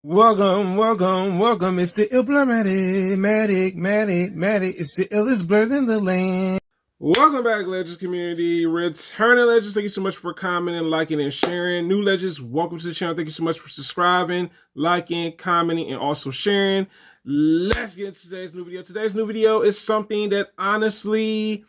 Welcome. It's the Matic. It's the illest blurred in the land. Welcome back, Legends community. Returning Legends, thank you so much for commenting, liking, and sharing. New Legends, welcome to the channel. Thank you so much for subscribing, liking, commenting, and also sharing. Let's get into today's new video. Today's new video is something that honestly,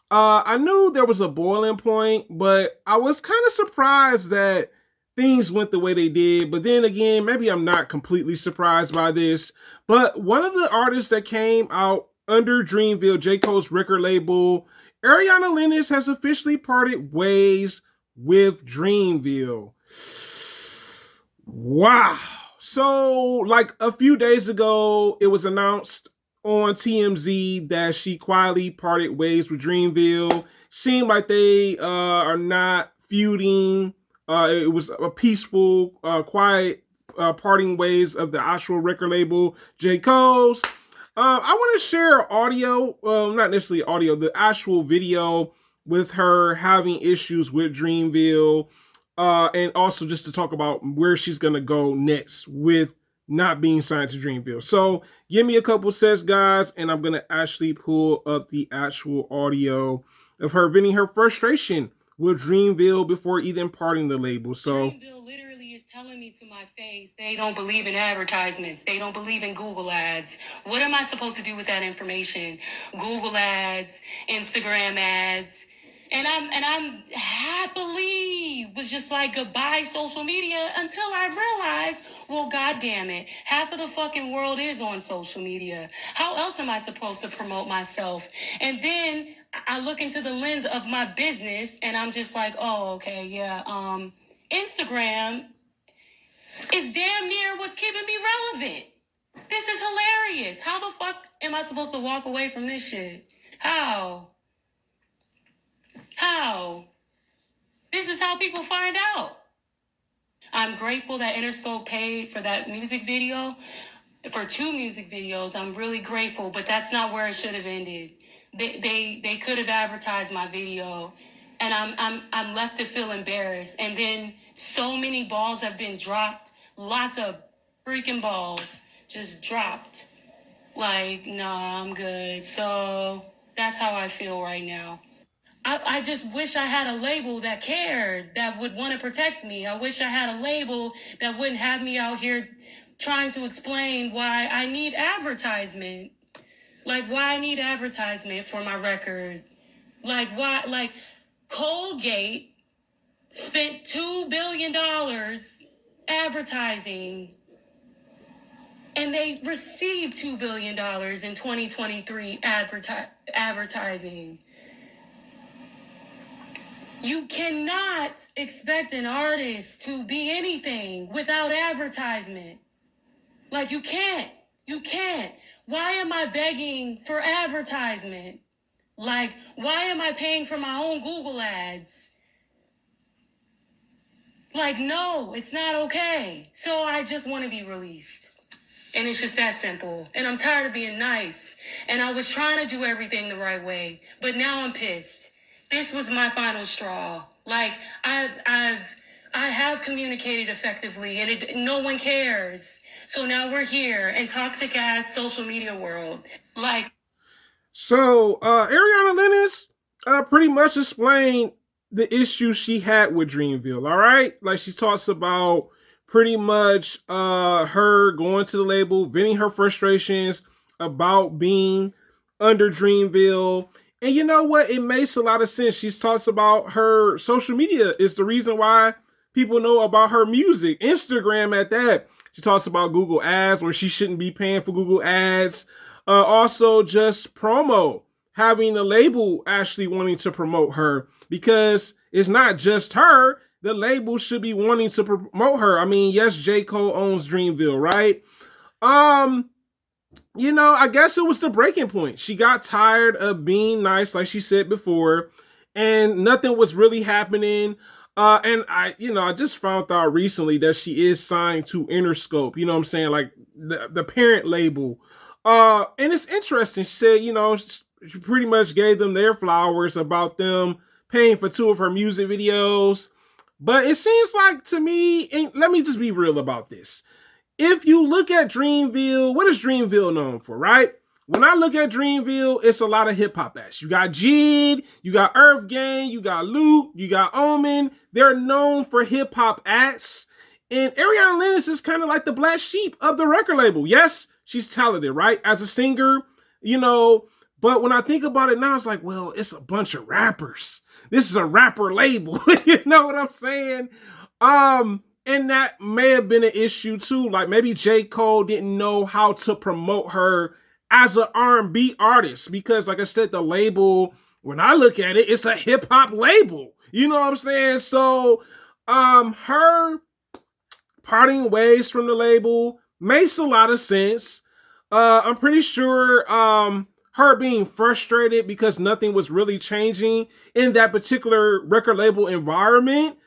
I knew there was a boiling point, but I was kind of surprised that things went the way they did. But then again, maybe I'm not completely surprised by this. But one of the artists that came out under Dreamville, J. Cole's record label, Ari Lennox, has officially parted ways with Dreamville. Wow. So, like a few days ago, it was announced on TMZ that she quietly parted ways with Dreamville. Seemed like they are not feuding. It was a peaceful, quiet parting ways of the actual record label, J. Cole's. I want to share audio, not necessarily audio, the actual video with her having issues with Dreamville, and also just to talk about where she's going to go next with not being signed to Dreamville. So give me a couple sets, guys, and I'm going to actually pull up the actual audio of her venting her frustration with Dreamville before even parting the label. So Dreamville literally is telling me to my face, they don't believe in advertisements. They don't believe in Google ads. What am I supposed to do with that information? Google ads, Instagram ads. And I'm happily was just like, goodbye social media, until I realized, well, God damn it, half of the fucking world is on social media. How else am I supposed to promote myself? And then I look into the lens of my business and I'm just like, oh, okay, yeah. Instagram is damn near what's keeping me relevant. This is hilarious. How the fuck am I supposed to walk away from this shit? How? This is how people find out. I'm grateful that Interscope paid for that music video, for 2 music videos. I'm really grateful, but that's not where it should have ended. They could have advertised my video, and I'm left to feel embarrassed. And then so many balls have been dropped, lots of freaking balls just dropped. Like, nah, I'm good. So that's how I feel right now. I just wish I had a label that cared, that would want to protect me. I wish I had a label that wouldn't have me out here trying to explain why I need advertisement. Like, why I need advertisement for my record. Like, why, like, Colgate spent $2 billion advertising, and they received $2 billion in 2023 advertising. You cannot expect an artist to be anything without advertisement. Like, you can't. Why am I begging for advertisement? Like, why am I paying for my own Google ads? Like, no, it's not okay. So I just want to be released. And it's just that simple. And I'm tired of being nice. And I was trying to do everything the right way. But now I'm pissed. This was my final straw. Like, I have communicated effectively, and no one cares. So now we're here in toxic ass social media world. Like, so Ari Lennox pretty much explained the issue she had with Dreamville. All right, like she talks about pretty much her going to the label, venting her frustrations about being under Dreamville. And you know what? It makes a lot of sense. She talks about her social media is the reason why people know about her music. Instagram at that. She talks about Google ads, where she shouldn't be paying for Google ads. Also, just promo, having the label actually wanting to promote her, because it's not just her. The label should be wanting to promote her. I mean, yes, J. Cole owns Dreamville, right? You know, I guess it was the breaking point. She got tired of being nice, like she said before, and nothing was really happening. And I just found out recently that she is signed to Interscope, you know what I'm saying? Like the parent label. And it's interesting. She said, she pretty much gave them their flowers about them paying for 2 of her music videos. But it seems like to me, and let me just be real about this. if you look at Dreamville, what is Dreamville known for, right? When I look at Dreamville, it's a lot of hip hop acts. You got Jid, you got Earth Gang, you got Luke, you got Omen. They're known for hip hop acts. And Ariana Lennox is kind of like the black sheep of the record label. Yes, she's talented, right? As a singer, you know, but when I think about it now, it's like, well, it's a bunch of rappers. This is a rapper label. You know what I'm saying? And that may have been an issue too. Like maybe J. Cole didn't know how to promote her as an R&B artist because, like I said, the label, when I look at it, it's a hip hop label. You know what I'm saying? So, her parting ways from the label makes a lot of sense. I'm pretty sure, her being frustrated because nothing was really changing in that particular record label environment,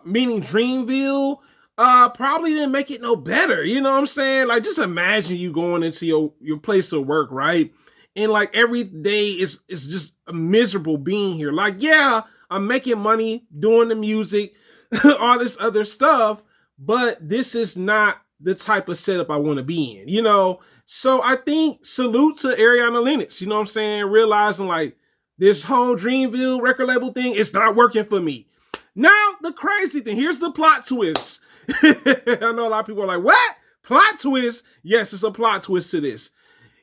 meaning Dreamville, probably didn't make it no better. You know what I'm saying? Like, just imagine you going into your place of work, right? And like every day is just miserable being here. Like, yeah, I'm making money doing the music, all this other stuff, but this is not the type of setup I want to be in, you know? So I think salute to Ariana Lennox, you know what I'm saying? Realizing like this whole Dreamville record label thing, it's not working for me. Now, the crazy thing, here's the plot twist. I know a lot of people are like, what? Plot twist? Yes, it's a plot twist to this.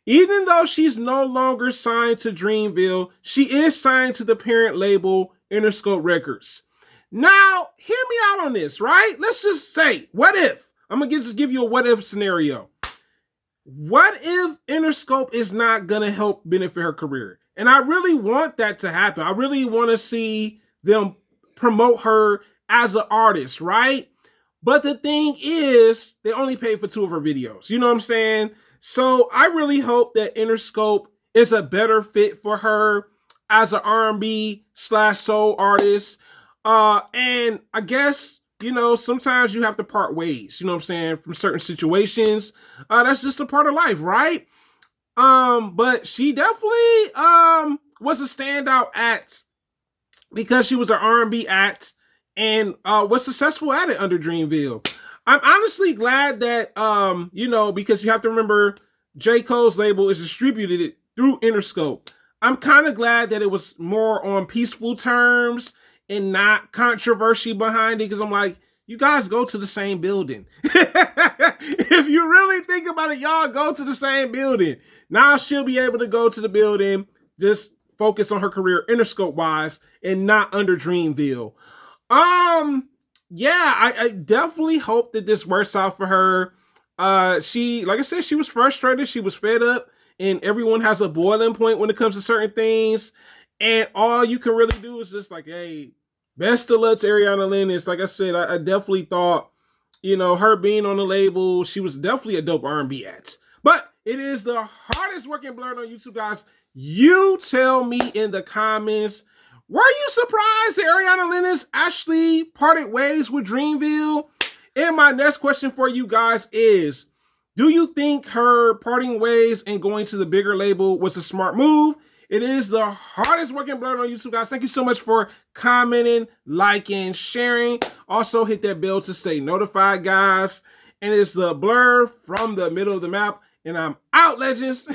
Even though she's no longer signed to Dreamville, she is signed to the parent label, Interscope Records. Now, hear me out on this, right? Let's just say, what if? I'm going to just give you a what if scenario. What if Interscope is not going to help benefit her career? And I really want that to happen. I really want to see them promote her as an artist, right? But the thing is, they only paid for 2 of her videos. You know what I'm saying? So I really hope that Interscope is a better fit for her as an R&B / soul artist. And I guess, you know, sometimes you have to part ways, you know what I'm saying, from certain situations. That's just a part of life, right? But she definitely was a standout act because she was an R&B act and was successful at it under Dreamville. I'm honestly glad that, you know, because you have to remember J. Cole's label is distributed through Interscope. I'm kind of glad that it was more on peaceful terms and not controversy behind it, because I'm like, you guys go to the same building. If you really think about it, y'all go to the same building. Now she'll be able to go to the building, just focus on her career Interscope wise and not under Dreamville. Yeah, I definitely hope that this works out for her. She, like I said, she was frustrated. She was fed up, and everyone has a boiling point when it comes to certain things. And all you can really do is just like, hey, best of luck to Ariana Lennox. Like I said, I definitely thought, you know, her being on the label, she was definitely a dope R&B act. But it is the hardest working blurred on YouTube, guys. You tell me in the comments, were you surprised that Ariana Lennox actually parted ways with Dreamville? And my next question for you guys is, do you think her parting ways and going to the bigger label was a smart move? It is the hardest working blurred on YouTube, guys. Thank you so much for commenting, liking, sharing. Also, hit that bell to stay notified, guys. And it's the blur from the middle of the map. And I'm out, legends.